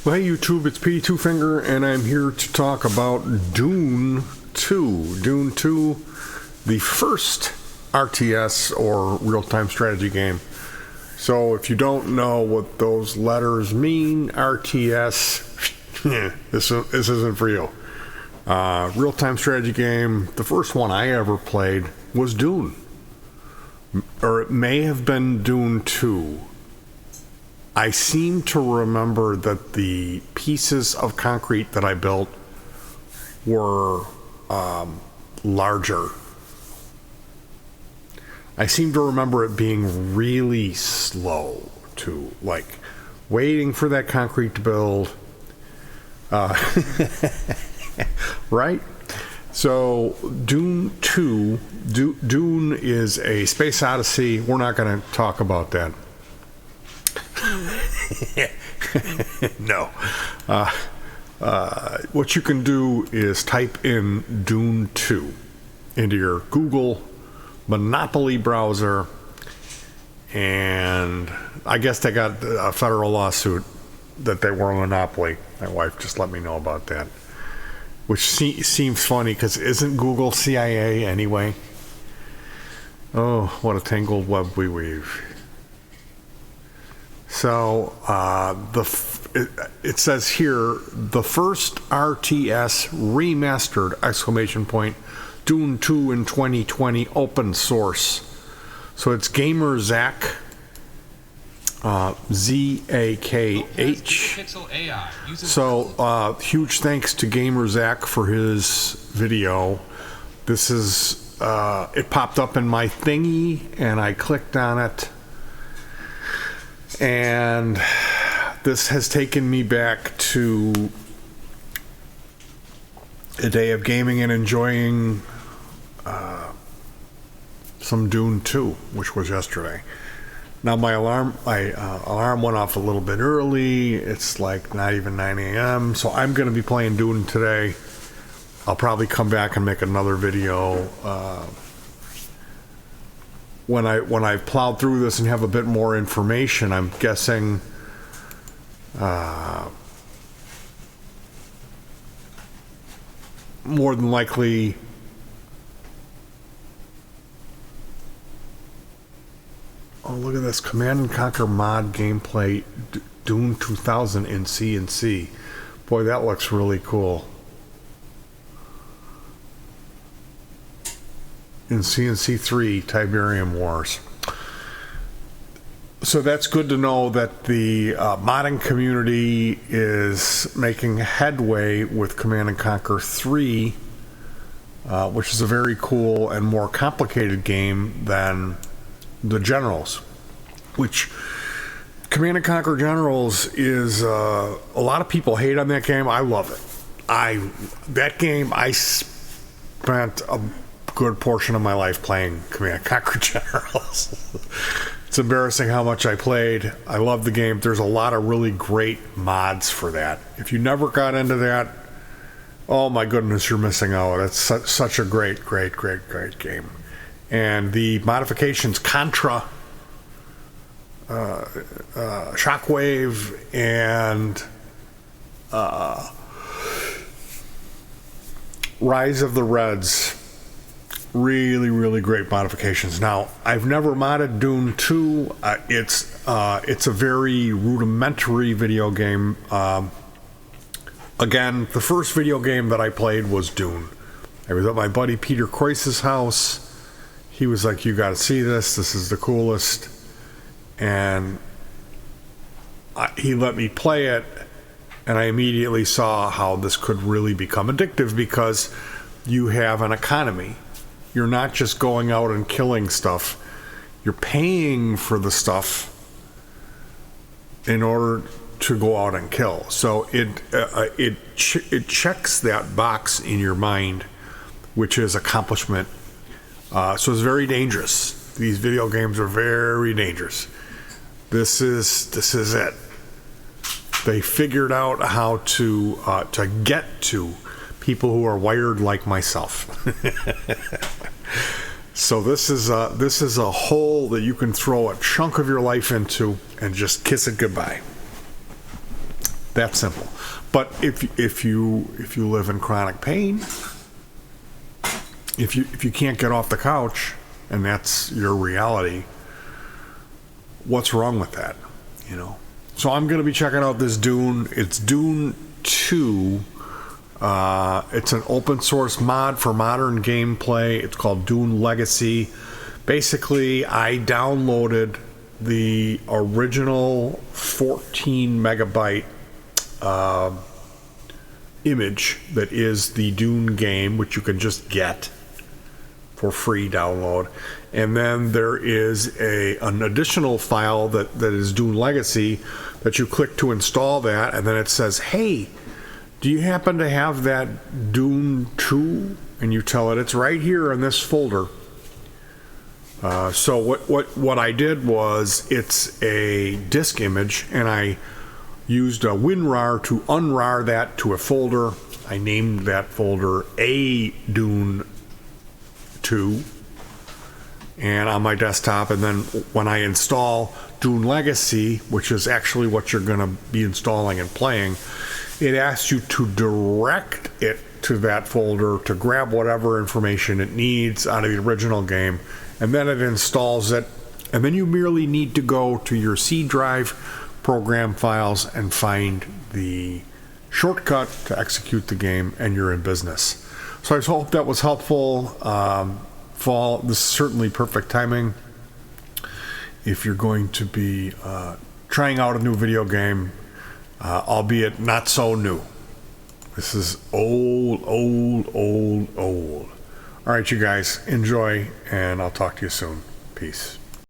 Well, hey YouTube, it's P. Two Finger, and I'm here to talk about Dune 2. Dune 2, the first RTS, or real-time strategy game. So if you don't know what those letters mean, RTS, this isn't for you. Real-time strategy game, the first one I ever played was Dune. Or it may have been Dune 2. I seem to remember that the pieces of concrete that I built were larger. I seem to remember it being really slow, too. Like, waiting for that concrete to build. Right? So, Dune 2, Dune is a space odyssey. We're not going to talk about that. No. What you can do is type in Dune 2 into your Google Monopoly browser, and I guess they got a federal lawsuit that they were a monopoly. My wife just let me know about that, which seems funny because isn't Google CIA anyway? Oh, what a tangled web we weave. So it says here, the first RTS remastered, exclamation point, Dune 2 in 2020 open source. So it's Gamer Zach, Z-A-K-H. So huge thanks to Gamer Zach for his video. This is, it popped up in my thingy and I clicked on it. And this has taken me back to a day of gaming and enjoying some Dune 2, which was yesterday. Now my alarm went off a little bit early. It's like not even 9 a.m. So I'm going to be playing Dune today. I'll probably come back and make another video when I've plowed through this and have a bit more information. I'm guessing more than likely oh, look at this Command and Conquer mod gameplay, Dune 2000 in C&C. Boy, that looks really cool. In C&C 3 Tiberium Wars. So that's good to know that the modding community is making headway with Command and Conquer 3, which is a very cool and more complicated game than the Generals, which Command and Conquer Generals is a lot of people hate on that game. I love it. That game I spent a good portion of my life playing Command and Conquer Generals. It's embarrassing how much I played. I love the game. There's a lot of really great mods for that. If you never got into that, oh my goodness, you're missing out. It's such a great game. And the modifications, Contra, Shockwave, and Rise of the Reds, really great modifications. Now, I've never modded Dune 2. It's a very rudimentary video game. Again, the first video game that I played was Dune. I was at my buddy Peter Croyce's house. He was like, you gotta see this. This is the coolest. And he let me play it, and I immediately saw how this could really become addictive because you have an economy. You're not just going out and killing stuff. You're paying for the stuff in order to go out and kill. So it checks that box in your mind, which is accomplishment. So it's very dangerous. These video games are very dangerous. This is it. They figured out how to get to people who are wired like myself. So this is a hole that you can throw a chunk of your life into and just kiss it goodbye. That simple. But if you live in chronic pain, if you can't get off the couch and that's your reality, what's wrong with that? You know. So I'm going to be checking out this Dune. It's Dune 2. It's an open source mod for modern gameplay. It's called Dune Legacy. Basically, I downloaded the original 14 megabyte image that is the Dune game, which you can just get for free download. And then there is an additional file that is Dune Legacy that you click to install that, and then it says, hey, do you happen to have that Dune 2? And you tell it it's right here in this folder. So what I did was, it's a disk image, and I used a WinRAR to unrar that to a folder. I named that folder A Dune 2, and on my desktop. And then when I install Dune Legacy, which is actually what you're going to be installing and playing, it asks you to direct it to that folder to grab whatever information it needs out of the original game, and then it installs it. And then you merely need to go to your C drive program files and find the shortcut to execute the game, and you're in business. So I hope that was helpful. Fall, this is certainly perfect timing if you're going to be trying out a new video game, albeit not so new. This is old. All right, you guys, enjoy, and I'll talk to you soon. Peace.